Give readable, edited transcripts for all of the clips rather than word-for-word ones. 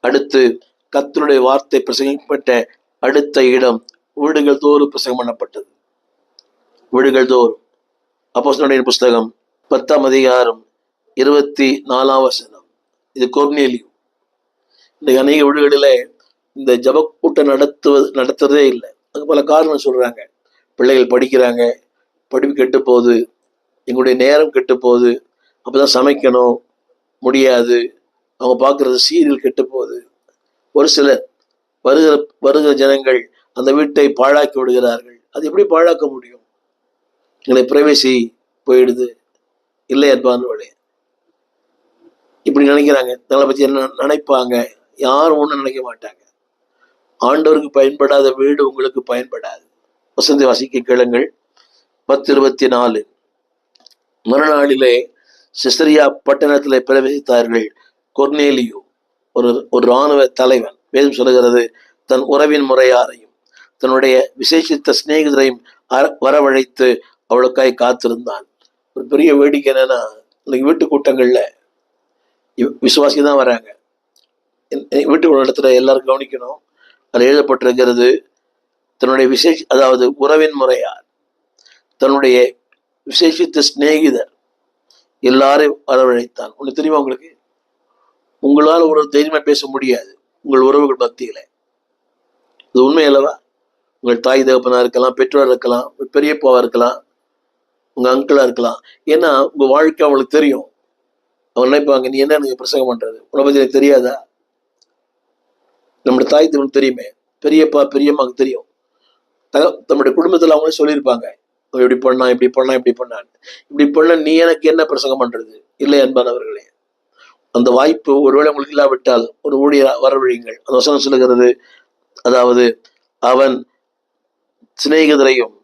அடுத்து கர்த்தருடைய வார்த்தை பிரசங்கிக்கப்பட்ட அடுத்த இடம் வீடுகள் தோறும் பிரசங்கம் பண்ணப்பட்டது. வீடுகள் தோறும். அப்போஸ்தலர்களுடைய புஸ்தகம் 10ஆம் அதிகாரம் 24ஆம் வசனம். இது கொர்நேலியு. இந்த அநேக வீடுகளிலே இந்த ஜப கூட்டம் நடத்துறதே இல்லை. அதுக்கு பல காரணம் சொல்றாங்க. பிள்ளைகள் படிக்கிறாங்க, படிப்பு கெட்டு போகுது, எங்களுடைய நேரம் கெட்டு போகுது, அப்பதான் சமைக்கணும் முடியாது, அவங்க பார்க்கறது சீரியல் கெட்டு போகுது. ஒரு சிலர் வருகிற ஜனங்கள் அந்த வீட்டை பாழாக்கி விடுகிறார்கள். அது எப்படி பாழாக்க முடியும்? எங்களை பிரைவசி போயிடுது. இல்லை அன்பானவர்களே, இப்படி நினைக்கிறாங்க. தங்களை பற்றி என்ன நினைப்பாங்க? யாரும் ஒன்றும் நினைக்க மாட்டாங்க. ஆண்டவருக்கு பயன்படாத வீடு உங்களுக்கு பயன்படாது. வசந்தி வாசிக்க கேளுங்கள். 10:24. மறுநாளிலே சிசரியா பட்டணத்திலே பிரவேசித்தார்கள். கொர்நேலியு ஒரு இராணுவ தலைவன், வேதம் சொல்லுகிறது, தன் உறவின் முறையாரையும் தன்னுடைய விசேஷித்த சிநேகிதரையும் வரவழைத்து அவளுக்காய் காத்திருந்தான். ஒரு பெரிய வேடிக்கை என்னன்னா, இன்னைக்கு வீட்டு கூட்டங்கள்ல விசுவாசி தான் வராங்க. வீட்டு இடத்துல எல்லாரும் கவனிக்கணும். அதில் எழுதப்பட்டிருக்கிறது, தன்னுடைய அதாவது உறவின் முறையார், தன்னுடைய விசேஷித்த சிநேகிதர் எல்லாரையும் வரவழைத்தான். ஒன்று தெரியுமா உங்களுக்கு? உங்களால் ஒரு தைரியமா பேச முடியாது உங்கள் உறவுகள் மத்தியில. இது உண்மை அல்லவா? உங்கள் தாய் தகப்பனா இருக்கலாம், பெற்றோர் இருக்கலாம், பெரியப்பாவா இருக்கலாம், உங்க அங்கிளா இருக்கலாம். ஏன்னா உங்க வாழ்க்கை அவங்களுக்கு தெரியும். அவங்க நினைப்பாங்க, நீ என்ன எனக்கு பிரசங்கம் பண்றது, உன்னை பத்தி எனக்கு தெரியாதா? நம்முடைய தாய் தகவன் தெரியுமே, பெரியப்பா பெரியம்மாக்கு தெரியும். நம்முடைய குடும்பத்துல அவங்களே சொல்லியிருப்பாங்க, இப்படி பண்ணா இப்படி பண்ணா இப்படி பண்ணான்னு. இப்படி பண்ண நீ எனக்கு என்ன பிரசங்கம் பண்றது? இல்லை அன்பானவர்களே, அந்த வாய்ப்பு ஒருவேளை உங்களுக்கு இல்லாவிட்டால் ஒரு ஊழியர் வரவழையுங்கள். அந்த வசனம் சொல்லுகிறது, அதாவது அவன் சிநேகிதரையும்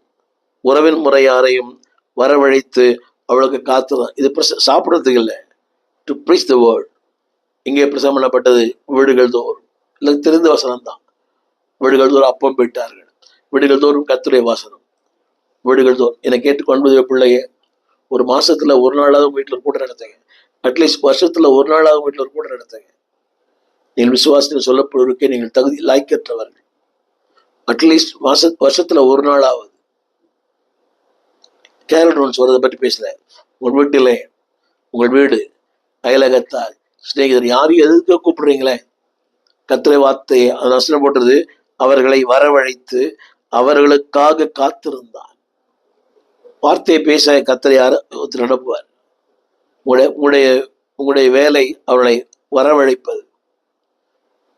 உறவின் முறையாரையும் வரவழைத்து அவளுக்கு காத்துதான். இது சாப்பிட்றதுக்கு இல்லை, டு ப்ரீச் த வேர்ட். இங்கே பிரசங்கம் பண்ணப்பட்டது வீடுகள் தோறும். இல்லை, தெரிந்த வசனம் தான். வீடுகள் தோறும் அப்பம் போயிட்டார்கள். வீடுகள் தோறும் கர்த்தருடைய வாசனம். வீடுகள் தோறும் என்னை கேட்டுக்கொண்டு பிள்ளைய, ஒரு மாசத்துல ஒரு நாளாவது வீட்டில் ஒரு கூட்டம் நடத்துங்க. அட்லீஸ்ட் வருஷத்துல ஒரு நாளாவது வீட்டில் ஒரு கூட்டம் நடத்துங்க. நீங்கள் விசுவாசத்தில் சொல்லப்படுவதற்கே நீங்கள் தகுதி லாய்க்கற்றவர்கள். அட்லீஸ்ட் வருஷத்துல ஒரு நாளாவது. கேரட் ஒன்று சொல்றதை பற்றி பேசல. உங்கள் வீட்டிலே, உங்கள் வீடு, அயலகத்தார், சிநேகிதர் யாரையும் எதுக்க கூப்பிடுறீங்களே, கர்த்தருடைய வார்த்தையை அந்த வசனம் போட்டது, அவர்களை வரவழைத்து அவர்களுக்காக காத்திருந்தான். வார்த்தையை பேச கர்த்தர் யார் ஒருத்தர் நடப்புவார். உங்களுடைய வேலை அவர்களை வரவழைப்பது.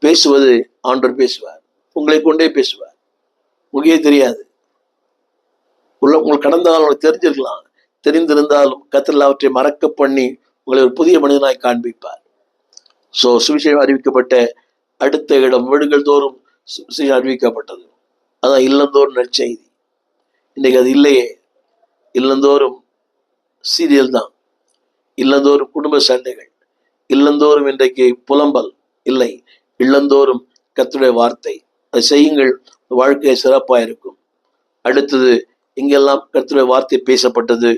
பேசுவது ஆண்டவர் பேசுவார், உங்களை கொண்டே பேசுவார். உங்களுக்கே தெரியாது. உங்களுக்கு கடந்த காலம் உங்களுக்கு தெரிஞ்சிருக்கலாம். தெரிந்திருந்தாலும் கர்த்தர் அவற்றை மறக்க பண்ணி உங்களை ஒரு புதிய மனிதனாய் காண்பிப்பார். ஸோ சுவிசேஷம் அறிவிக்கப்பட்ட அடுத்த இடம் வீடுகள் தோறும் சுவிசேஷம் அறிவிக்கப்பட்டது. அதான் இல்லந்தோறும் நற்செய்தி. இன்னைக்கு அது இல்லையே. இல்லந்தோறும் சீரியல் தான், இல்லந்தோறும் குடும்ப சண்டைகள், இல்லந்தோறும் இன்றைக்கு புலம்பல் இல்லை. இல்லந்தோறும் கர்த்தருடைய வார்த்தை. அதை செய்யுங்கள், வாழ்க்கை சிறப்பாக இருக்கும். அடுத்தது இங்கெல்லாம் கர்த்தருடைய வார்த்தை பேசப்பட்டது.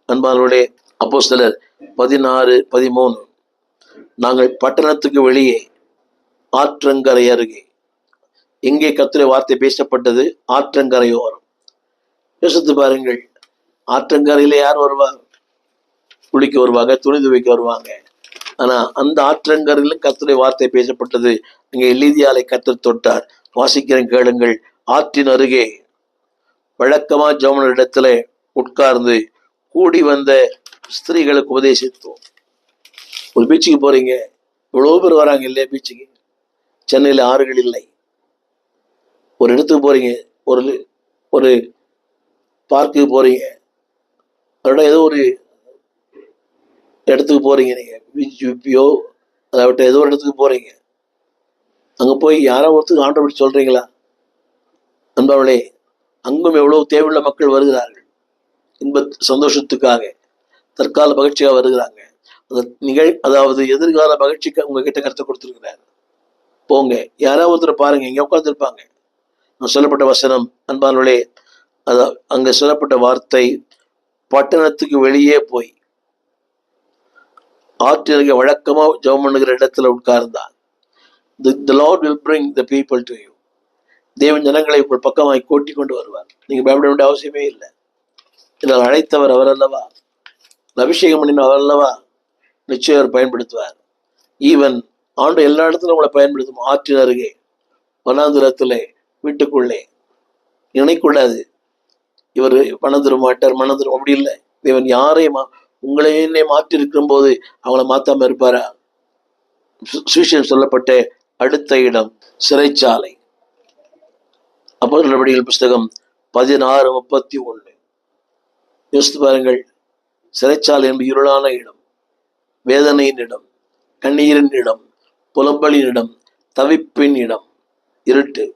அன்பானவர்களே, அப்போஸ்தலர் 16:13. நாங்கள் பட்டணத்துக்கு வெளியே ஆற்றங்கரை அருகே. எங்கே கர்த்தருடைய வார்த்தை பேசப்பட்டது? ஆற்றங்கரையோரம். யோசித்து பாருங்கள், ஆற்றங்கரையில யார் வருவாங்க? குளிக்க வருவாங்க, துணி துவைக்க வருவாங்க. ஆனா அந்த ஆற்றங்கரையிலும் கர்த்தருடைய வார்த்தை பேசப்பட்டது. அங்கே லீதியாளை கர்த்தர் தொட்டார். வாசிக்கிறேன் கேளுங்கள். ஆற்றின் அருகே வழக்கமா ஜெபம் இடத்துல உட்கார்ந்து கூடி வந்த ஸ்திரீகளுக்கு உபதேசித்தோம். ஒரு பீச்சுக்கு போறீங்க, இவ்வளவு பேர் வராங்க இல்லையா பீச்சுக்கு? சென்னையில் ஆறுகள் இல்லை. ஒரு இடத்துக்கு போறீங்க, ஒரு பார்க்குக்கு போறீங்க, அதோட ஏதோ ஒரு இடத்துக்கு போறீங்க, நீங்க யூபியோ அதாவது ஏதோ ஒரு இடத்துக்கு போறீங்க. அங்க போய் யாரோ ஒருத்தருக்கு ஆண்டவர் சொல்றீங்களா? நண்பர்களே, அங்கும் எவ்வளவு தேவையுள்ள மக்கள் வருகிறார்கள். இன்ப சந்தோஷத்துக்காக, தற்கால மகிழ்ச்சியாக வருகிறாங்க. அதாவது எதிர்கால மகிழ்ச்சிக்கு உங்ககிட்ட கருத்தை கொடுத்துருக்கிறாரு. போங்க, யாராவது ஒருத்தர் பாருங்க, இங்க உட்காந்துருப்பாங்க. சொல்லப்பட்ட வசனம் அன்பானவர்களே, அங்க சொல்லப்பட்ட வார்த்தை, பட்டணத்துக்கு வெளியே போய் ஆற்றிற்கு வழக்கமா ஜெபம் பண்ணுகிற இடத்துல உட்கார்ந்தான். The Lord will bring the people to you. தேவன் ஜனங்களை உங்கள் பக்கமாய் கூட்டி கொண்டு வருவார். நீங்க பயப்பட வேண்டிய அவசியமே இல்லை. இதில் அழைத்தவர் அவர் அல்லவா, அபிஷேகம் பண்ணின அவர் அல்லவா, நிச்சயம் அவர் பயன்படுத்துவார். ஈவன் ஆண்டு எல்லா இடத்துலும் உங்களை பயன்படுத்தும். ஆற்றின் அருகே, வனாந்திரத்திலே, வீட்டுக்குள்ளே. நினைக்கூடாது இவர் பணம் தர மாட்டார், மனம் தரும், அப்படி இல்லை. தேவன் யாரையும் உங்களையே மாற்றி இருக்கும் போது அவங்கள மாத்தாம இருப்பாரா? சுவிசேஷம் சொல்லப்பட்ட அடுத்த இடம் சிறைச்சாலை. அப்போஸ்தலர் நடவடிக்கைகள் புஸ்தகம் 16:31. யோசித்து பாருங்கள். சிறைச்சாலை என்பது இருளான இடம், வேதனையின் இடம், கண்ணீரின் இடம், புலம்பலின் இடம், தவிப்பின் இடம், இருட்டு.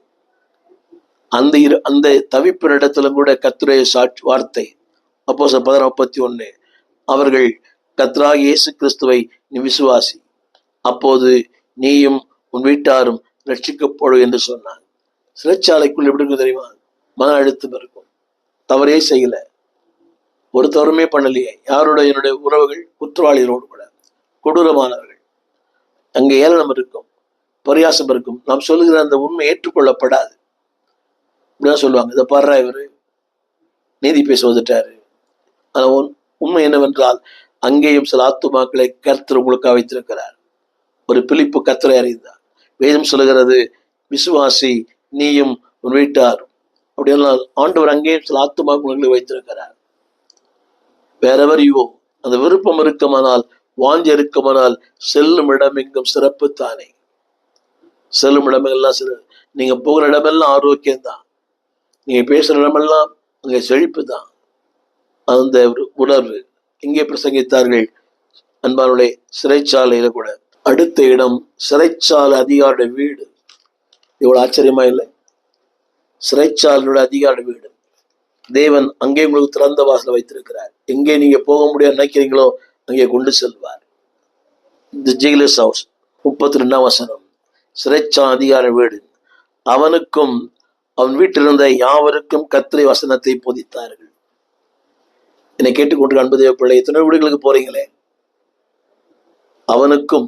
அந்த தவிப்பின் இடத்திலும் கூட கர்த்தருடைய வார்த்தை. அப்போஸ்தலர் 16:31. அவர்கள் கர்த்தராகிய இயேசு கிறிஸ்துவை நீ விசுவாசி, அப்போது நீயும் உன் வீட்டாரும் ரட்சிக்கப்படும் என்று சொன்னார். சிறைச்சாலைக்குள் எப்படி இருக்கும் தெரியுமா? மன அழுத்தம் இருக்கும். தவறே செய்யல, ஒரு தவறுமே பண்ணலையே. யாரோட? என்னுடைய உறவுகள், குற்றவாளிகளோடு கூட, கொடூரமானவர்கள். அங்கே ஏளனம் இருக்கும், பரியாசம் இருக்கும். நாம் சொல்லுகிற அந்த உண்மை ஏற்றுக்கொள்ளப்படாது. இப்படிதான் சொல்லுவாங்க, இதை பாடுறா இவரு நீதி பேச வந்துட்டாரு. ஆனா உண்மை என்னவென்றால் அங்கேயும் சில ஆத்துமாக்களை கர்த்தர் உங்களுக்காக வைத்திருக்கிறார். ஒரு பிலிப்பு கர்த்தரை அறிந்தார். வேதம் சொல்லுகிறது, விசுவாசி நீயும் உன் வீட்டாரும். அப்படியெல்லாம் ஆண்டவர் அங்கேயும் சில ஆத்துமாக்களை வைத்திருக்கிறார். வேறவர் யூ, அந்த விருப்பம் இருக்குமானால், வாஞ்சி இருக்குமானால், செல்லும் இடம் எங்கும் சிறப்பு தானே. செல்லும் இடமெல்லாம் நீங்க போகிற இடமெல்லாம் ஆரோக்கியம்தான். நீங்க பேசுற இடமெல்லாம் அங்கே செழிப்பு தான். அந்த உணர்வு இங்கே பிரசங்கித்தார்கள் அன்பானுடைய சிறைச்சாலையில கூட. அடுத்த இடம் சிறைச்சாலை அதிகாரியுடைய வீடு. இவ்வளவு ஆச்சரியமா இல்லை? சிறைச்சாலையோட அதிகாரி வீடு. தேவன் அங்கே உங்களுக்கு திறந்த வாசலை வைத்திருக்கிறார். எங்கே நீங்க போக முடியாது நினைக்கிறீங்களோ அங்கே கொண்டு செல்வார். தி ஜெயிலர்ஸ் ஹவுஸ் 32ஆம் வசனம். சிறைச்சாலை அதிகாரி வீடு. அவனுக்கும் அவன் வீட்டில் இருந்த யாவருக்கும் கர்த்தருடைய வசனத்தை போதித்தார்கள். என்னை கேட்டுக்கொண்டு அன்பதேவ பிள்ளை, எத்தனை வீடுகளுக்கு போறீங்களே? அவனுக்கும்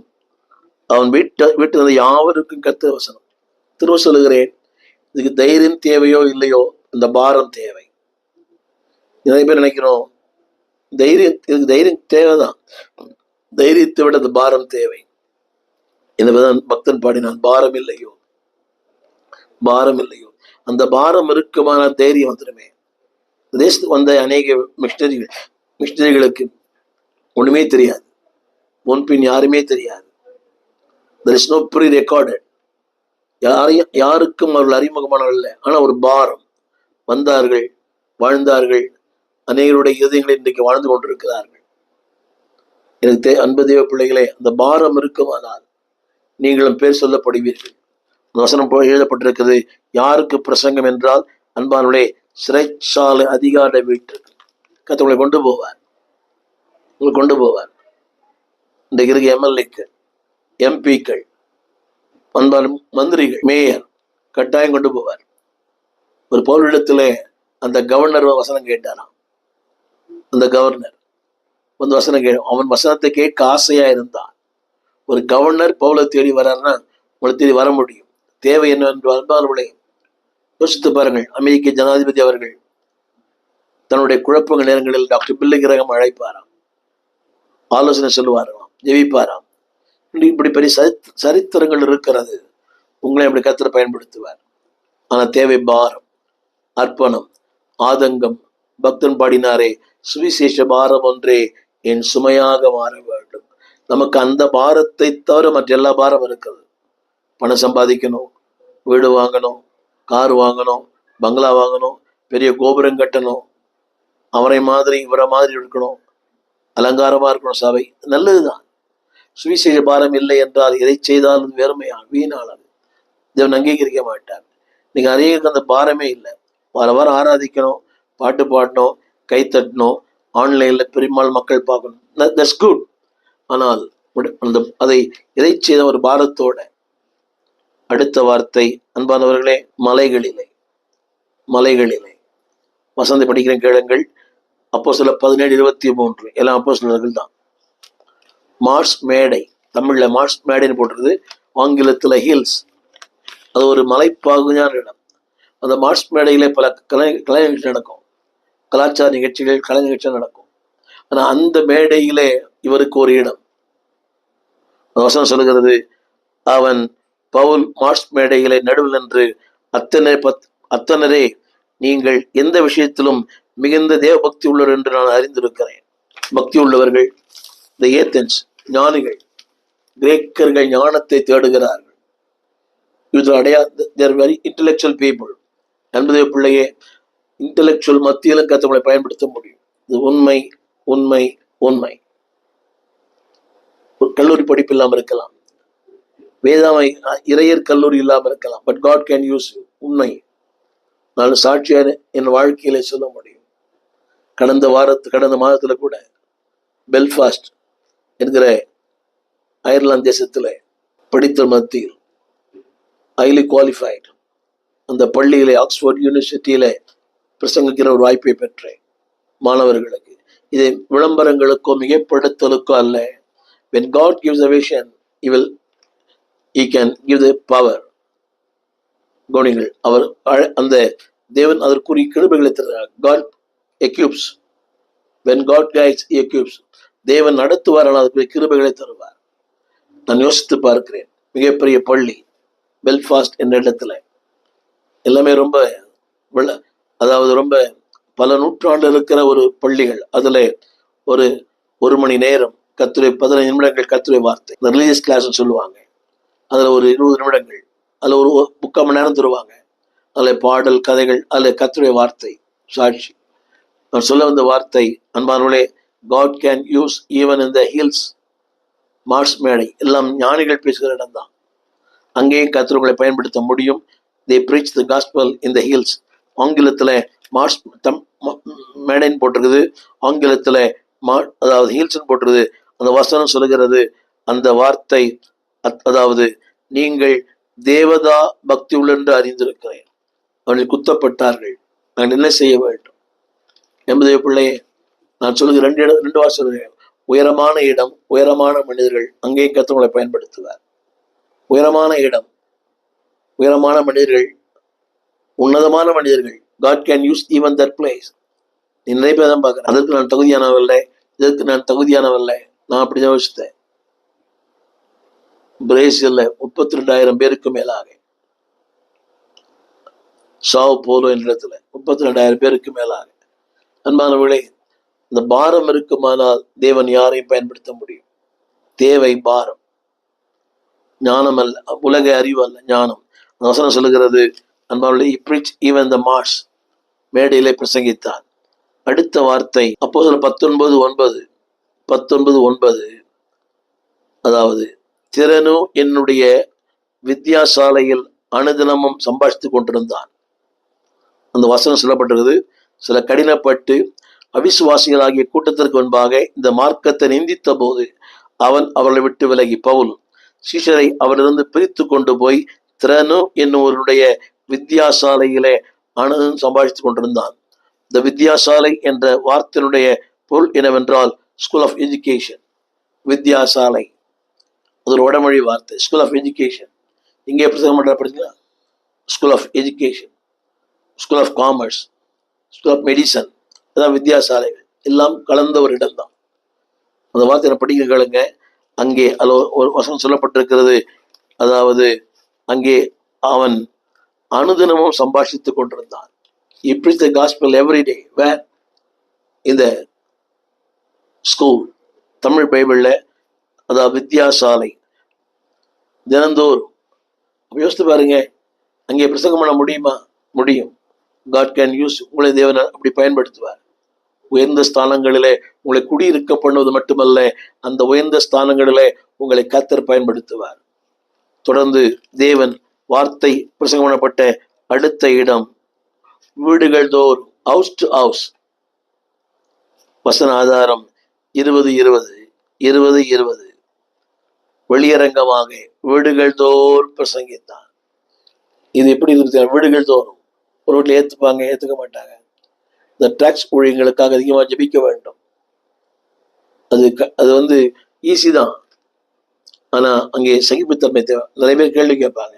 அவன் வீட்டில் இருந்த யாவருக்கும் கர்த்தருடைய வசனம். திரும்ப சொல்லுகிறேன், இதுக்கு தைரியம் தேவையோ இல்லையோ, இந்த பாரம் தேவை. நிறைய பேர் நினைக்கிறோம் இதுக்கு தைரியம் தேவைதான். தைரியத்தை விட அந்த பாரம் தேவை. எனவேதான் பக்தன் பாடினான், பாரம் இல்லையோ, பாரம் இல்லையோ. அந்த பாரம் இருக்குமான தைரியம் வந்துடுமே. தேசத்துக்கு வந்த அநேக மிஷனரிகளுக்கு ஒண்ணுமே தெரியாது, முன்பின் யாருமே தெரியாது. there is no pre-recorded. யாருக்கும் அவர்கள் அறிமுகமானவர்கள் இல்லை. ஆனா ஒரு பாரம். வந்தார்கள், வாழ்ந்தார்கள், அநேகருடைய இதயங்களை இன்றைக்கு வாழ்ந்து கொண்டிருக்கிறார்கள். எனக்கு அன்பு தேவ பிள்ளைகளே, அந்த பாரம் இருக்குமானால் நீங்களும் பேர் சொல்லப்படுவீர்கள். வசனம் போல எழுதப்பட்டிருக்கிறது, யாருக்கு பிரசங்கம் என்றால் அன்பானுடைய சிறைச்சாலை அதிகார வீட்டிற்கு கர்த்தர் உங்களை கொண்டு போவார். உங்களை கொண்டு போவார். இன்றைக்கு இருக்க எம்எல்ஏக்கள், எம்பிக்கள், அன்பான மந்திரிகள், மேயர் கட்டாயம் கொண்டு போவார். ஒரு பவுலிடத்துல அந்த கவர்னர் வசனம் கேட்டாராம். அந்த கவர்னர் வந்து வசனம் அவன் வசனத்தை கேட்க ஆசையா இருந்தான். ஒரு கவர்னர் பவுலை தேடி வர்றாருன்னா உங்களை தேடி வர முடியும். தேவை என்னவென்று அன்பானவர்களே யோசித்து பாருங்கள். அமெரிக்க ஜனாதிபதி அவர்கள் தன்னுடைய குழப்பங்கள் நேரங்களில் டாக்டர் பில்லி கிரகம் அழைப்பாராம், ஆலோசனை சொல்லுவாராம், ஜெபிப்பாராம். இப்படி பெரிய சரித்திரங்கள் இருக்கிறது. உங்களை அப்படி கர்த்தர் பயன்படுத்துவார். ஆனா தேவை பாரம், அர்ப்பணம், ஆதங்கம். பக்தன் பாடினாரே, சுவிசேஷ பாரம் ஒன்றே என் சுமையாக மாற வேண்டும். நமக்கு அந்த பாரத்தை தவிர மற்ற எல்லா பாரம் இருக்குது. பணம் சம்பாதிக்கணும், வீடு வாங்கணும், கார் வாங்கணும், பங்களா வாங்கணும், பெரிய கோபுரம் கட்டணும், அவரை மாதிரி இவரை மாதிரி இருக்கணும், அலங்காரமா இருக்கணும். சபை நல்லதுதான். சுவிசேஷ பாரம் இல்லை என்றால் எதை செய்தாலும் வெறுமையால் வீணானது. தேவன் அங்கீகரிக்க மாட்டார். நீங்க அநேகருக்கு அந்த பாரமே இல்லை. வார வாரம் ஆராதிக்கணும், பாட்டு பாடணும், கை தட்டணும், ஆன்லைன்ல பெருமாள் மக்கள் பார்க்கணும். That's good. ஆனால் அதை எதை செய்த ஒரு பாரத்தோட. அடுத்த வார்த்தை அன்பானவர்களே, மலைகளிலே. மலைகளிலே வசந்தை படிக்கிற கேளுங்கள். அப்போஸ்தலர் 17:23 எல்லாம் அப்போஸ்தலர்கள் தான். மார்ஸ் மேடை, தமிழ்ல மார்ஸ் மேடைன்னு போட்டிருக்குது, ஆங்கிலத்தில் ஹில்ஸ். அது ஒரு மலைப்பாகுஞான இடம். அந்த மார்ஸ் மேடையிலே பல கலை நிகழ்ச்சி நடக்கும், கலாச்சார நிகழ்ச்சிகள், கலை நிகழ்ச்சிகள் நடக்கும். ஆனால் அந்த மேடையிலே இவருக்கு ஒரு இடம். வசனம் சொல்லுகிறது, அவன் பவுல் மார்ஸ் மேடையிலே நடுவில் நின்று அத்தனரே நீங்கள் எந்த விஷயத்திலும் மிகுந்த தேவ பக்தி உள்ளவர் என்று நான் அறிந்திருக்கிறேன். பக்தி உள்ளவர்கள், தி ஏத்தன்ஸ், ஞானிகள், கிரேக்கர்கள் ஞானத்தை தேடுகிறார்கள். இது வெரி இன்டலெக்சுவல் பீப்புள். என்பதே பிள்ளையே, இன்டலெக்சுவல் மத்தியிலும் கத்தவங்களை பயன்படுத்த முடியும். இது உண்மை உண்மை உண்மை. கல்லூரி படிப்பு இல்லாமல் இருக்கலாம், வேதாமை இறையர் கல்லூரி இல்லாமல் இருக்கலாம், பட் காட் கேன் யூஸ். உண்மை நான் சாட்சியான என் வாழ்க்கையில சொல்ல முடியும். கடந்த மாதத்துல கூட பெல்ஃபாஸ்ட் என்கிற அயர்லாந்து தேசத்துல படித்த மத்தியில் ஹைலி குவாலிஃபைடு அந்த பள்ளியிலே, ஆக்ஸ்போர்ட் யூனிவர்சிட்டியில பிரசங்கிக்கிற ஒரு வாய்ப்பை பெற்றேன் மாணவர்களுக்கு. இதை விளம்பரங்களுக்கோ மிகைப்படுத்தலுக்கோ அல்ல. when God gives a vision, he can give the power. கவனிங்கள், அவர் அந்த தேவன் அதற்குரிய கிருபைகளை தருகிறார். God equips. when God guides, he equips. தேவன் நடத்துவார், ஆனால் அதற்குரிய கிருபைகளை தருவார். நான் யோசித்து பார்க்கிறேன், மிகப்பெரிய பள்ளி பெல்ஃபாஸ்ட் என்ற இடத்துல எல்லாமே ரொம்ப ரொம்ப பல நூற்றாண்டு இருக்கிற ஒரு பள்ளிகள். அதுல ஒரு மணி நேரம் கத்துரை, 15 நிமிடங்கள் கத்துரை வார்த்தை, ரிலீஜியஸ் கிளாஸ் சொல்லுவாங்க. அதுல ஒரு 20 நிமிடங்கள், அதுல ஒரு 3/4 மணி நேரம் தருவாங்க. அதுல பாடல், கதைகள், அதுல கத்துரை வார்த்தை, சாட்சி. நான் சொல்ல வந்த வார்த்தை, அன்பானவர்களே, God can use even in the hills. மார்ஸ் மேடை எல்லாம் ஞானிகள் பேசுகிற இடம் தான். அங்கேயும் கர்த்தர்களை பயன்படுத்த முடியும். They preach the gospel in the hills. ஆங்கிலத்துல மார்ஸ் மேடைன்னு போட்டிருக்குது, ஆங்கிலத்துல அதாவது ஹில்ஸ்ன்னு போட்டிருக்குது. அந்த வசனம் சொல்லுகிறது, அந்த வார்த்தை, அதாவது நீங்கள் தேவதா பக்தி உள்ள என்று அறிந்திருக்கிறேன். அவர்கள் குத்தப்பட்டார்கள், நான் என்ன செய்ய வேண்டும் என்பதை பிள்ளையே நான் சொல்லுகிறேன். ரெண்டு வாரம் சொல்லுகிறேன். உயரமான இடம், உயரமான மனிதர்கள், அங்கேயும் கர்த்தர்களை பயன்படுத்துவார். உயரமான இடம், உயரமான மனிதர்கள், உன்னதமான மனிதர்கள். God can use even that place. நீ நிறைய பேர் தான் பார்க்குறேன், அதற்கு நான் தகுதியானவில்லை, இதற்கு நான் தகுதியானவில்லை. நான் அப்படிதான் யோசித்தேன். பிரேசில்ல 32,000 பேருக்கு மேலாக, சாவோ போலோ என்ற இடத்துல 32,000 பேருக்கு மேலாக. அன்பானவர்களே, இந்த பாரம் இருக்குமானால் தேவன் யாரையும் பயன்படுத்த முடியும். தேவை பாரம், ஞானம் அல்ல, உலக அறிவு அல்ல, ஞானம். வசனம் சொல்லுகிறது, அன்பானவர்களே, he preached even the Mars, மேடையிலே பிரசங்கித்தான். அடுத்த வார்த்தை அப்போஸ்தலர் 19:9, அதாவது திறனு என்னுடைய வித்யாசாலையில் அனுதினமும் சம்பாதித்துக் கொண்டிருந்தான். அந்த வசனம் சொல்லப்பட்டிருக்குது. சில கடினப்பட்டு அவிசுவாசிகளாகிய கூட்டத்திற்கு முன்பாக இந்த மார்க்கத்தை நிந்தித்த போது அவன் அவர்களை விட்டு விலகி பவுல் சீஷரை அவரிலிருந்து பிரித்து கொண்டு போய் திறனு என்னுடைய வித்யாசாலையிலே அனுதினம் சம்பாதித்துக் கொண்டிருந்தான். இந்த வித்யாசாலை என்ற வார்த்தையினுடைய பொருள் என்னவென்றால் ஸ்கூல் ஆஃப் எஜுகேஷன். வித்யாசாலை அது ஒரு வடமொழி வார்த்தை, ஸ்கூல் ஆஃப் எஜுகேஷன். இங்கே பிரசங்கம் பண்ற படிச்சீங்களா? School of education, school of commerce, school of medicine, அதான் வித்யாசாலைகள் எல்லாம் கலந்த ஒரு இடம் தான். அந்த வார்த்தையை படிக்க கேளுங்க. அங்கே ஒரு வசனம் சொல்லப்பட்டிருக்கிறது, அதாவது அங்கே அவன் அனுதினமும் சம்பாஷித்துக் கொண்டிருந்தான். He preached the gospel every day. Where? In the school. Tamil பைபிள்ல, அதாவது வித்யாசாலை, தினந்தோறும். யோசித்து பாருங்க, அங்கே பிரசங்கம் பண்ண முடியுமா? முடியும். God can use. உங்களை தேவன் அப்படி பயன்படுத்துவார். உயர்ந்த ஸ்தானங்களிலே உங்களை குடியிருக்க பண்ணுவது மட்டுமல்ல, அந்த உயர்ந்த ஸ்தானங்களிலே உங்களை கர்த்தர் பயன்படுத்துவார். தொடர்ந்து தேவன் வார்த்தை பிரசங்கம் பண்ணப்பட்ட அடுத்த இடம் வீடுகள் தோறும், ஹவுஸ் டு ஹவுஸ். வசன ஆதாரம் 20:20 வெளியரங்கமாக வீடுகள் தோறும் பிரசங்கித்தான். இது எப்படி இருக்கு? வீடுகள் தோறும். ஒரு வீட்டில் ஏத்துப்பாங்க, ஏத்துக்க மாட்டாங்க. இந்த டாக்ஸ் ஊழியர்களுக்காக அதிகமாக ஜெபிக்க வேண்டும். அது ஈஸி தான். ஆனா அங்கே சகிப்புத்தன்மை தேவை. நிறைய பேர் கேள்வி கேட்பாங்க.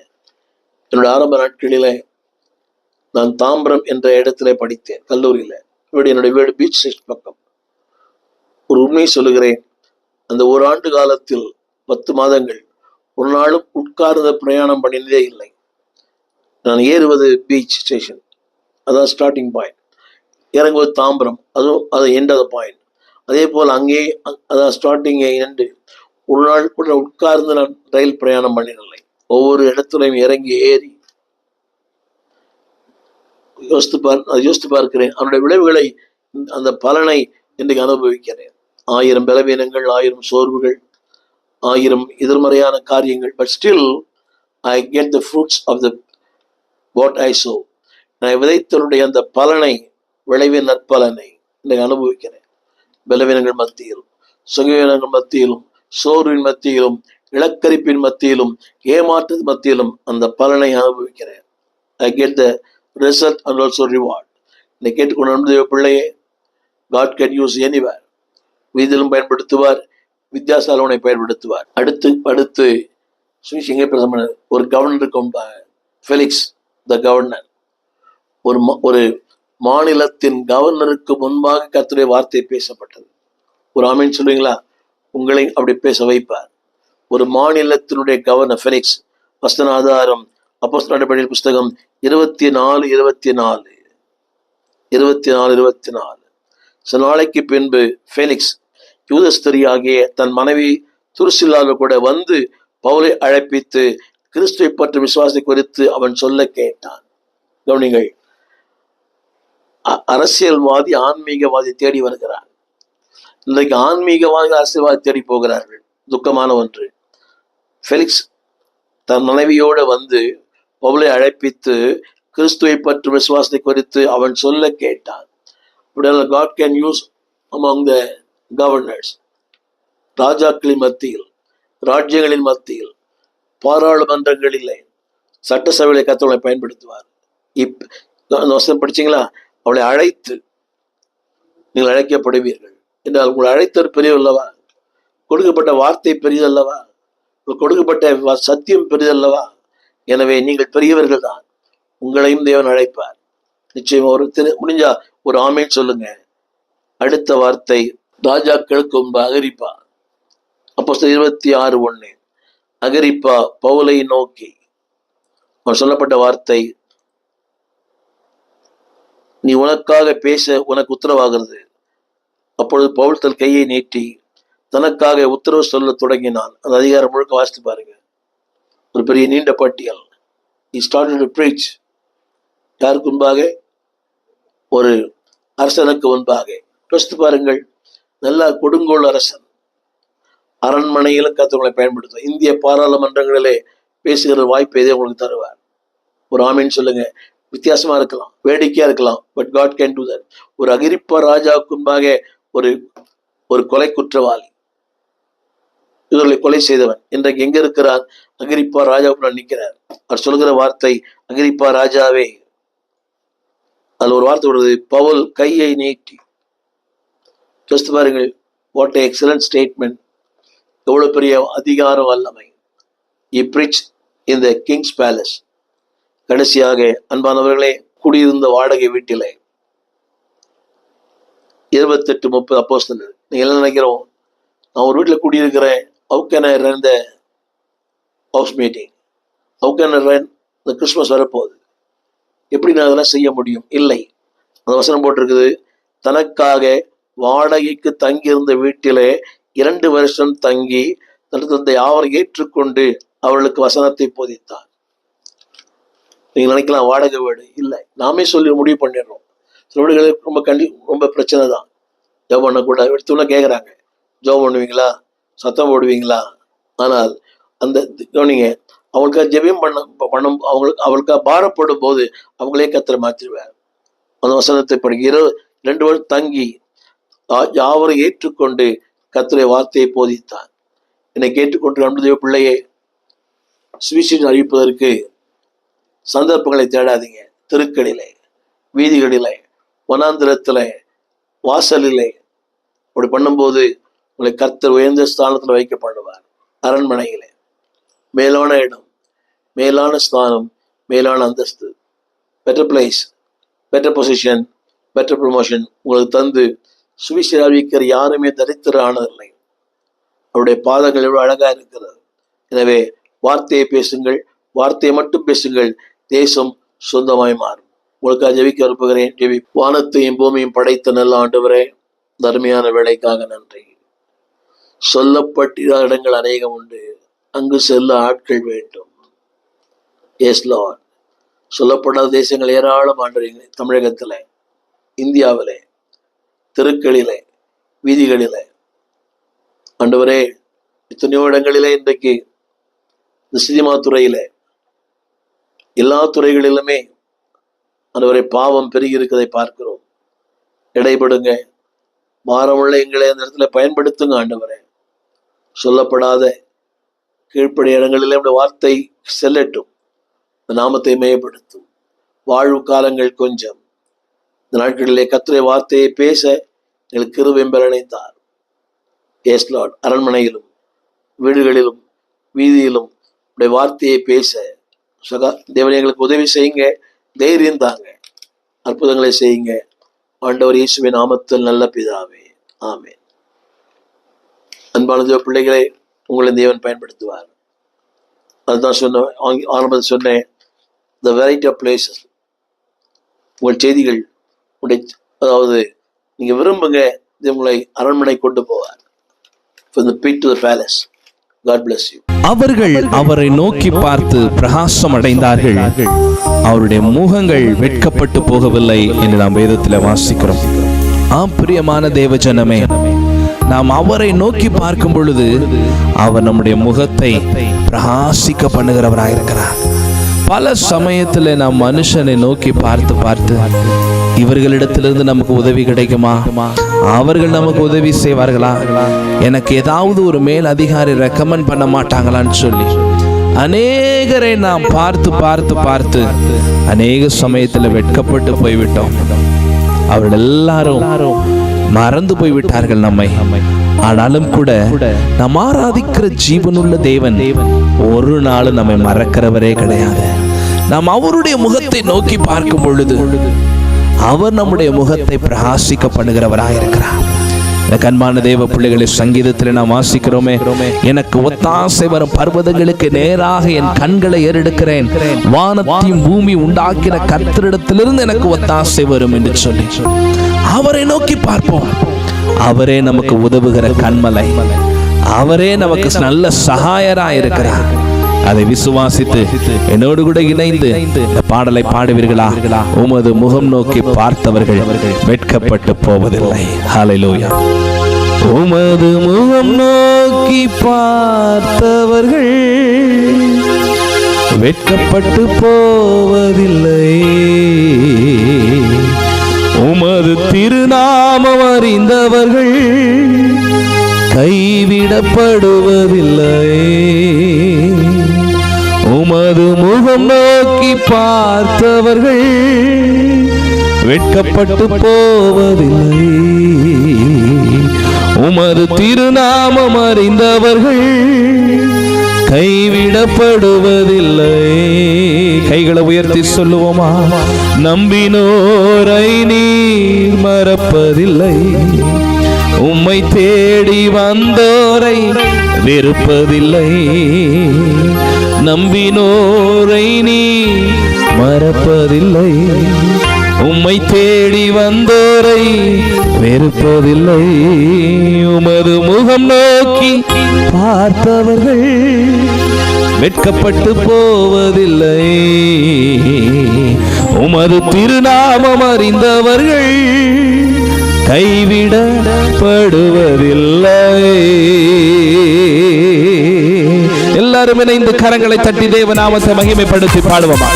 என்னோட ஆரம்ப நாட்களில நான் தாம்பரம் என்ற இடத்துல படித்தேன், கல்லூரியில. என்னுடைய வீடு பீச் ஸ்டேஷன் பக்கம். ஒரு உண்மையை சொல்லுகிறேன், அந்த ஒரு ஆண்டு காலத்தில் 10 மாதங்கள் ஒரு நாளும் உட்கார்ந்த பிரயாணம் பண்ணினதே இல்லை. நான் ஏறுவது பீச் ஸ்டேஷன், அதான் ஸ்டார்டிங் பாயிண்ட். இறங்குவது தாம்பரம், அதுவும் அது எண்ட் ஆஃப் த பாயிண்ட். அதே போல் அங்கே அதான் ஸ்டார்டிங் எண்டு. ஒரு நாள் கூட உட்கார்ந்து நான் ரயில் பிரயாணம் பண்ணினதில்லை. ஒவ்வொரு இடத்துலையும் இறங்கி ஏறி யோசித்து பார்க்கிறேன். அவனுடைய விளைவுகளை, அந்த பலனை இன்றைக்கு அனுபவிக்கிறேன். 1000 பலவீனங்கள், 1000 சோர்வுகள், 1000 எதிர்மறையான காரியங்கள். But still I get the fruits of the what I sow. நான் விதைத்தனுடைய அந்த பலனை, விளைவின் நற்பலனை இன்றைக்கு அனுபவிக்கிறேன். பலவீனங்கள் மத்தியிலும், சுகவீனங்கள் மத்தியிலும், சோர்வின் மத்தியிலும், இலக்கரிப்பின் மத்தியிலும், ஏமாற்றத்தின் மத்தியிலும் அந்த பலனை அனுபவிக்கிறேன். ஐ get the result and also reward. இன்னைக்கு கேட்டுக்கொண்டு பிள்ளையே, காட் கேன் யூஸ் எனிவேர். வீதியிலும் பயன்படுத்துவார், வித்தியாசாலவனை பயன்படுத்துவார். அடுத்து சுவிசிங்க பிரதமர் ஒரு கவர்னருக்கு முன்பாக, ஃபெலிக்ஸ் த கவர்னர், ஒரு மாநிலத்தின் கவர்னருக்கு முன்பாக கர்த்தருடைய வார்த்தை பேசப்பட்டது. ஒரு ஆமீன் சொல்லுவீங்களா? உங்களை அப்படி பேச வைப்பார். ஒரு மாநிலத்தினுடைய கவர்னர் ஃபெலிக்ஸ். வசன ஆதாரம் அப்போஸ்தலர் நடபடிகள் புஸ்தகம் 24. சில நாளைக்கு பின்பு ஃபெலிக்ஸ் யூதஸ்திரியாகிய தன் மனைவி துருசில்லாவை கூட வந்து பவுலை அழைப்பித்து கிறிஸ்துவை பற்றி விசுவாசத்தை குறித்து அவன் சொல்ல கேட்டான். கவனிங்கள், அரசியல்வாதி ஆன்மீகவாதி தேடி வருகிறார். இன்றைக்கு ஆன்மீகவாதி அரசியல்வாதி தேடி போகிறார்கள். துக்கமான ஒன்று. ஃபெலிக்ஸ் தன் மனைவியோடு வந்து பவுலை அழைப்பித்து கிறிஸ்துவை பற்றி விசுவாசத்தை குறித்து அவன் சொல்ல கேட்டான். God can use among the governors, ராஜாக்களின் மத்தியில், ராஜ்யங்களின் மத்தியில், பாராளுமன்றங்களிலே, சட்டசபையிலே கர்த்தரை பயன்படுத்துவார். வசனம் படிச்சீங்களா? அவளை அழைத்து நீங்கள் அழைக்கப்படுவீர்கள் என்றால், உங்களை அழைத்தவர் பெரியவல்லவா? கொடுக்கப்பட்ட வார்த்தை பெரியதல்லவா? கொடுக்கப்பட்ட சத்தியம் பெரியதல்லவா? எனவே நீங்கள் பெரியவர்கள் தான். உங்களையும் தேவன் அழைப்பார் நிச்சயமா. முடிஞ்சா ஒரு ஆமேன் சொல்லுங்க. அடுத்த வார்த்தை, ராஜாக்களுக்கு முன்பு அகிரிப்பா. அப்போஸ்தலர் 26:1. அகிரிப்பா பவுலை நோக்கி அவன் சொல்லப்பட்ட வார்த்தை, நீ உனக்காக பேச உனக்கு உத்தரவாகிறது. அப்பொழுது பவுல் தன் கையை நீட்டி தனக்காக உத்தரவு சொல்ல தொடங்கினான். அந்த அதிகாரம் முழுக்க வாசித்து பாருங்க. ஒரு பெரிய நீண்ட பட்டியல். He started to preach. யாருக்கு முன்பாக? ஒரு அரசனுக்கு முன்பாக. யோசித்து பாருங்கள். நல்ல கொடுங்கோல் அரசன், அரண்மனையிலும் கர்த்தரை பயன்படுத்தும். இந்திய பாராளுமன்றங்களிலே பேசுகிற வாய்ப்பு எதே உங்களுக்கு தருவார். ஒரு ஆமீன் சொல்லுங்க. வித்தியாசமா இருக்கலாம், வேடிக்கையா இருக்கலாம், but God can do that. ஒரு அகிரிப்பா ராஜாவுக்கு முன்பாக ஒரு கொலை குற்றவாளி, இவர்களை கொலை செய்தவன் இன்றைக்கு எங்க இருக்கிறார்? அகிரிப்பா ராஜாவுக்கு நிற்கிறார். அவர் சொல்கிற வார்த்தை, அகிரிப்பா ராஜாவே. அதுல ஒரு வார்த்தை வருது, பவுல் கையை நீட்டி. யோசித்து பாருங்கள். What a excellent statement. எவ்வளவு பெரிய அதிகார வல்லமை. He preached in the King's Palace. கடைசியாக அன்பானவர்களே, குடியிருந்த வாடகை வீட்டிலே 28-30 அப்போஸ்தலர். நீங்க என்ன நினைக்கிறோம்? நான் ஒரு வீட்டில் குடியிருக்கிறேன். How can I run the house meeting? How can I run the Christmas வரப்போகுது? எப்படி நான் அதெல்லாம் செய்ய முடியும்? இல்லை. அந்த வசனம் போட்டிருக்குது, தனக்காக வாடகைக்கு தங்கியிருந்த வீட்டிலே 2 வருஷம் தங்கி தந்தை அவரை ஏற்றுக்கொண்டு அவர்களுக்கு வசனத்தை போதித்தார். நீங்க நினைக்கலாம் வாடகை வீடு இல்லை, நாமே சொல்லி முடிவு பண்ணிடுறோம். சில வீடுகளுக்கு ரொம்ப பிரச்சனை தான். ஜோம் பண்ண கூட எடுத்துன்னா கேட்குறாங்க, ஜோம் பண்ணுவீங்களா, சத்தம் போடுவீங்களா? ஆனால் அந்த கவனிங்க, அவங்களுக்காக ஜெபியம் பண்ணும் அவங்களுக்காக பாரப்படும் போது அவங்களே கர்த்தரை மாற்றிடுவார். அந்த வசனத்தை படிக்க 2 வருஷம் தங்கி யாவரை ஏற்றுக்கொண்டு கர்த்தருடைய வார்த்தையை போதித்தான். என்னை கேட்டுக்கொண்டு அன்புடைய பிள்ளையே, சுவிசேஷம் அறிவிப்பதற்கு சந்தர்ப்பங்களை தேடாதீங்க. தெருக்களிலே, வீதிகளிலே, வனாந்திரத்திலே, வாசலிலே அப்படி பண்ணும்போது உங்களை கர்த்தர் உயர்ந்த ஸ்தானத்தில் வைக்க பண்ணுவார். அரண்மனையிலே மேலான இடம், மேலான ஸ்தானம், மேலான அந்தஸ்து, better place, better position, better promotion உங்களுக்கு தந்து சுவிசேஷ அறிவிக்கிற யாருமே தரித்திரமானதில்லை. அவருடைய பாதங்கள் எவ்வளவு அழகா இருக்கிறது. எனவே வார்த்தையை பேசுங்கள், வார்த்தையை மட்டும் பேசுங்கள், தேசம் சொந்தமாய் மாறும். உங்களுக்காக ஜெபிக்க விரும்புகிறேன். வானத்தையும் பூமியும் படைத்த நல்ல ஆண்டவரே, தர்மையான வேலைக்காக நன்றி. சொல்லப்பட்ட இடங்கள் அநேகம் உண்டு, அங்கு செல்ல ஆட்கள் வேண்டும். Yes Lord. சொல்லப்படாத தேசங்கள் ஏராளம் ஆண்டுறீங்க. தமிழகத்துல, இந்தியாவிலே, தெருக்களிலே, வீதிகளிலே ஆண்டவரே, எத்தனையோ இடங்களிலே இன்றைக்கு இந்த சினிமா துறையிலே, எல்லா துறைகளிலுமே ஆண்டவரே பாவம் பெருகி இருக்கிறதை பார்க்கிறோம். இடைபடுங்க, மாறமுள்ள எங்களை அந்த இடத்துல பயன்படுத்துங்க ஆண்டவரே. சொல்லப்படாத கீழ்ப்படி இடங்களிலே நம்முடைய வார்த்தை செல்லட்டும், இந்த நாமத்தை மேம்படுத்தும். வாழ்வு காலங்கள் கொஞ்சம், இந்த நாட்களிலே கர்த்தருடைய வார்த்தையை பேச எங்களுக்கு கிருபையும் பலனைத்தார். S Lord. அரண்மனையிலும் வீடுகளிலும் வீதியிலும் உடைய வார்த்தையை பேச தேவனை எங்களுக்கு உதவி செய்யுங்க, தைரியம் தாங்க, அற்புதங்களை செய்யுங்க. ஆண்டவர் இயேசுவின் நாமத்தில் நல்ல பிதாவே, ஆமென். அன்பான தேவ பிள்ளைகளை உங்களை தேவன் பயன்படுத்துவார். அதுதான் சொன்னேன், ஆரம்பத்தில் சொன்னேன், த வெரைட்டி ஆஃப் பிளேசஸ். உங்கள் செய்திகள் உடைய, அதாவது நீங்க விரும்புங்க, இது உங்களை அரண்மனை கொண்டு போவார். From the pit to the palace. God bless you. அவர்கள் அவரை நோக்கி பார்த்து பிரகாசம் அடைந்தார்கள், அவருடைய முகங்கள் வெட்கப்பட்டு போகவில்லை என்று நாம் வேதத்தில் வாசிக்கிறோம். பிரியமான தேவஜனமே, நாம் அவரை நோக்கி பார்க்கும் பொழுது அவர் நம்முடைய முகத்தை பிரகாசிக்க பண்ணுகிறவராயிருக்கிறார். பல சமயத்துல நாம் மனுஷனை நோக்கி பார்த்து பார்த்து இவர்களிடத்திலிருந்து நமக்கு உதவி கிடைக்குமா, அவர்கள் நமக்கு உதவி செய்வார்களா, எனக்கு ஏதாவது ஒரு மேல் அதிகாரி ரெக்கமெண்ட் பண்ண மாட்டாங்களான்னு சொல்லி அநேகரை நாம் பார்த்து பார்த்து பார்த்து அநேக சமயத்துல வெட்கப்பட்டு போய்விட்டோம். அவர்கள் எல்லாரும் மறந்து போய்விட்டார்கள் நம்மை. ஆனாலும் கூட நாம் ஆராதிக்கிற ஜீவனுள்ள தேவன் ஒரு நாள் நம்மை மறக்கிறவரே கிடையாது. நாம் அவருடைய முகத்தை நோக்கி பார்க்கும் பொழுது அவர் நம்முடைய முகத்தை பிரகாசிக்க பண்ணுகிறவராயிருக்கிறார். அன்பான தேவ பிள்ளைகளை, சங்கீதத்தில் நாம் வாசிக்கிறோமே, எனக்கு ஒத்தாசை வரும் பர்வதங்களுக்கு நேராக என் கண்களை ஏறெடுக்கிறேன், வானத்தையும் பூமி உண்டாக்கின கர்த்தரிடத்திலிருந்து எனக்கு ஒத்தாசை வரும் என்று சொல்லி அவரை நோக்கி பார்ப்போம். அவரே நமக்கு உதவுகிற கண்மலை, அவரே நமக்கு நல்ல சகாயராய் இருக்கிறார். அதை விசுவாசித்து என்னோடு கூட இணைந்து இந்த பாடலை பாடுவீர்களா? உமது முகம் நோக்கி பார்த்தவர்கள் வெட்கப்பட்டு போவதில்லை. ஹல்லேலூயா. உமது முகம் நோக்கி பார்த்தவர்கள் வெட்கப்பட்டு போவதில்லை, உமது திருநாமம் அறிந்தவர்கள் கைவிடப்படுவதில்லை. உமது முகம் நோக்கி பார்த்தவர்கள் வெட்கப்பட்டு போவதில்லை, உமது திருநாமம் அறிந்தவர்கள் கைவிடப்படுவதில்லை. கைகளை உயர்த்தி சொல்லுவோமா? நம்பினோரை நீர் மறப்பதில்லை, உம்மை தேடி வந்தோரை வெறுப்பதில்லை. நம்பினோரை நீ மறப்பதில்லை, உம்மை தேடி வந்தோரை வெறுப்பதில்லை. உமது முகம் நோக்கி பார்த்தவர்கள் வெட்கப்பட்டு போவதில்லை, உமது திருநாமம் அறிந்தவர்கள் கைவிடப்படுவதில்லை. எல்லாரும் இணைந்து கரங்களை தட்டி தேவ நாமத்தை மகிமைப்படுத்தி பாடுவோமா?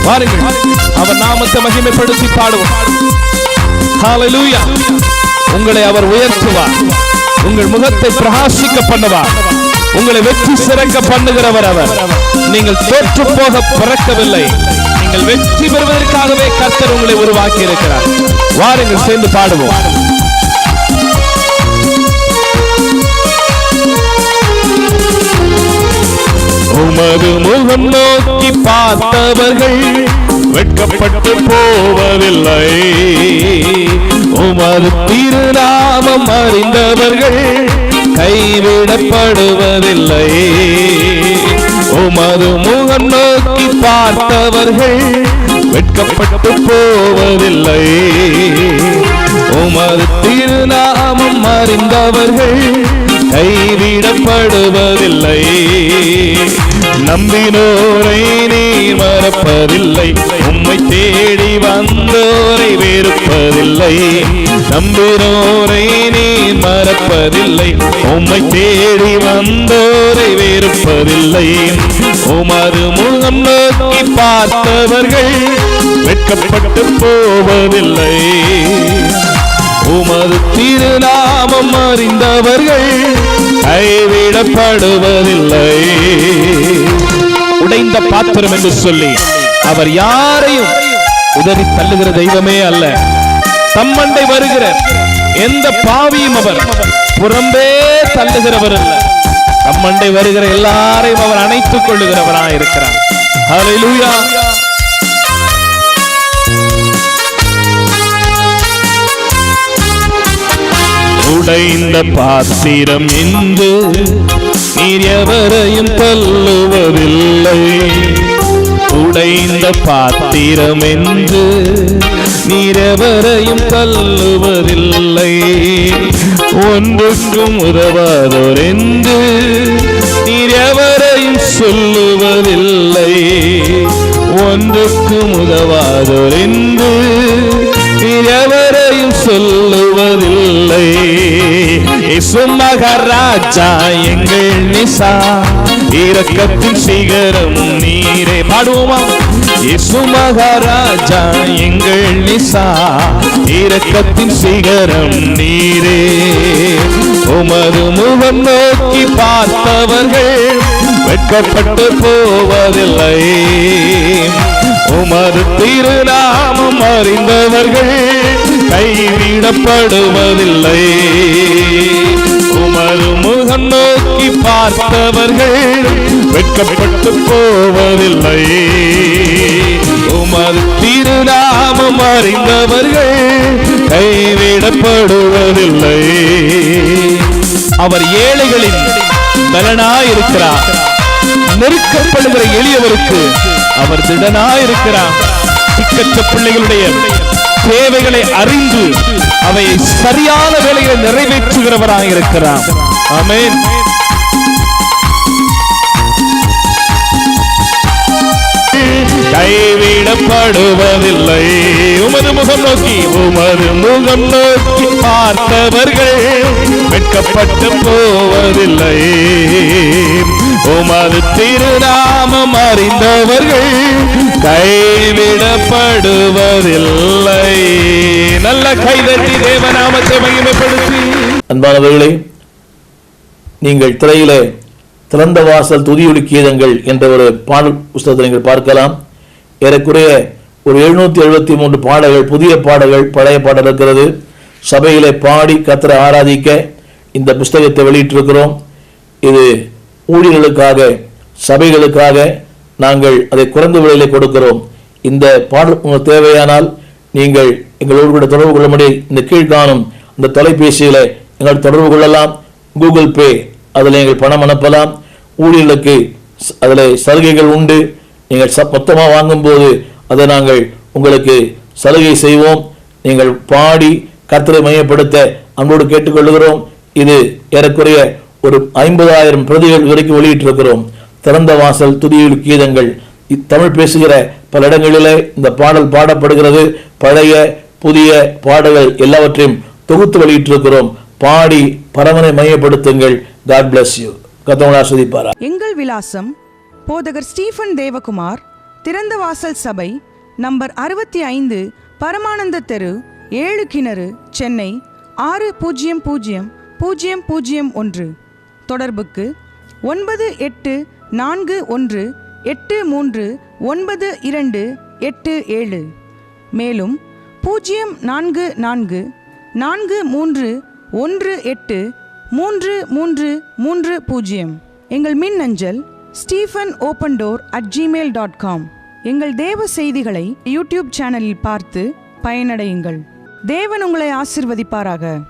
பாருங்கள், அவர் நாமத்தை மகிமைப்படுத்தி பாடுவோம். ஹல்லேலூயா. உங்களை அவர் உயர்த்துவார், உங்கள் முகத்தை பிரகாசிக்க பண்ணுவார், உங்களை வெற்றி சிறக்க பண்ணுகிறவர் அவர். நீங்கள் தோற்று போக பிறக்கவில்லை, நீங்கள் வெற்றி பெறுவதற்காகவே கர்த்தர் உங்களை உருவாக்கி இருக்கிறார். வாருங்கள் சேர்ந்து பாடுவோம். உமது முகம் நோக்கி பார்த்தவர்கள் வெட்கப்பட்டு போவதில்லை. உமது திருநாமம் அறிந்தவர்கள் கைவிடப்படுவதில்லை. உமது முகம் நோக்கி பார்த்தவர்கள் வெட்கப்பட்டு போவதில்லை. உமது திருநாமம் அறிந்தவர்கள் கைவிடப்படுவதில்லை. நம்பினோரை நீர் மறப்பதில்லை. உம்மை தேடி வந்தோரை வெறுப்பதில்லை. நம்பினோரை நீர் மறப்பதில்லை. உம்மை தேடி வந்தோரை வெறுப்பதில்லை. உமது முகம் நோக்கி பார்த்தவர்கள் வெட்கப்பட்டு போவதில்லை. உமது திருநாமம் அறிந்தவர்கள் கைவிடப்படுவதில்லை. உடைந்த பாத்திரம் என்று சொல்லி அவர் யாரையும் உதறி தள்ளுகிற தெய்வமே அல்ல. தம்மண்டை வருகிற எந்த பாவியும் அவர் புறம்பே தள்ளுகிறவர் அல்ல. தம்மண்டை வருகிற எல்லாரையும் அவர் அணைத்துக் கொள்ளுகிறவராய் இருக்கிறார். ஹல்லேலூயா. உடைந்த பாத்திரம் என்று நீர் எவரையும் தள்ளுவதில்லை. உடைந்த பாத்திரம் என்று நீர் எவரையும் தள்ளுவதில்லை. ஒன்றுக்கும் உதவாதோர் என்று நீர் எவரையும் சொல்லுவதில்லை. ஒன்றுக்கும் உதவாதோர் என்று நீர் எவரையும் சொல்லுவதில்லை. இயேசு மகாராஜா எங்கள் நிசா, இரக்கத்தின் சிகரம் நீரே. பாடுவோமா? இயேசு மகாராஜா எங்கள் நிசா, இரக்கத்தின் சிகரம் நீரே. உமது முகம் நோக்கி பார்த்தவர்கள் வெட்கப்பட்டு போவதில்லை. உமது திருநாமம் அறிந்தவர்கள் கைவிடப்படுவதில்லை. உமது முகம் நோக்கி பார்த்தவர்கள் வெட்கப்பட்டு போவதில்லை. உமது திருநாமம் அறிந்தவர்கள் கைவிடப்படுவதில்லை. அவர் ஏழைகளின் பலனாயிருக்கிறார். நெருக்கப்படுகிற எளியவருக்கு அவர் திடனாயிருக்கிறார். திக்கற்ற பிள்ளைகளுடைய தேவைகளை அறிந்து அவை சரியான வேலையை நிறைவேற்றுகிறவராயிருக்கிறார். ஆமென். கைவிடப்படுவதில்லை. உமது முகம் நோக்கி பார்த்தவர்கள் வெட்கப்பட்டு போவதில்லை. உமது திருநாமம் அறிந்தவர்கள் கைவிடப்படுவதில்லை. நல்ல கைதட்டி தேவநாமத்தை மகிமைப்படுத்தி. அன்பானவர்களே, நீங்கள் திரையிலே திறந்த வாசல் துதியொலி கீதங்கள் என்ற ஒரு பாடல் புஸ்தகத்தை நீங்கள் பார்க்கலாம். ஏறக்குறைய ஒரு 773 பாடல்கள், புதிய பாடல்கள், பழைய பாடல் இருக்கிறது. சபையிலே பாடி கர்த்தரை ஆராதிக்க இந்த புஸ்தகத்தை வெளியிட்டிருக்கிறோம். இது ஊழியர்களுக்காக, சபைகளுக்காக நாங்கள் அதை குறைந்த விலையிலே கொடுக்கிறோம். இந்த பாடல் உங்களுக்கு தேவையானால் நீங்கள் எங்களோடு கூட தொடர்பு கொள்ளும்படி இந்த கீழ்காணும் இந்த தொலைபேசியில எங்கள் தொடர்பு கொள்ளலாம். கூகுள் பே, அதில் நீங்கள் பணம் அனுப்பலாம். ஊழியர்களுக்கு அதில் சலுகைகள் உண்டு. நீங்கள் மொத்தமாக வாங்கும்போது அதை நாங்கள் உங்களுக்கு சலுகை செய்வோம். நீங்கள் பாடி கர்த்தரை மையப்படுத்த அன்போடு கேட்டுக்கொள்கிறோம். இது ஏறக்குறைய ஒரு 50,000 பிரதிகள் வரைக்கும் வெளியிட்டிருக்கிறோம். திறந்த வாசல் துதியொலி கீதங்கள். தமிழ் பேசுகிற பல இடங்களிலே இந்த பாடல் பாடப்படுகிறது. பழைய புதிய பாடல்கள் எல்லாவற்றையும் தொகுத்து வெளியிட்டிருக்கிறோம். பாடி பரமனை மையப்படுத்துங்கள். God bless you. கர்த்தர் ஆசீர்வதிப்பாரா. எங்கள் விலாசம் போதகர் ஸ்டீஃபன் தேவகுமார், திறந்த வாசல் சபை, நம்பர் 65, பரமானந்த தெரு, 7 கிணறு, சென்னை 600001. தொடர்புக்கு 9841839287. மேலும் 04443183330. எங்கள் மின்னஞ்சல் stephenopendor@gmail.com. எங்கள் தேவ செய்திகளை யூடியூப் சேனலில் பார்த்து பயனடையுங்கள். தேவன் உங்களை ஆசிர்வதிப்பாராக.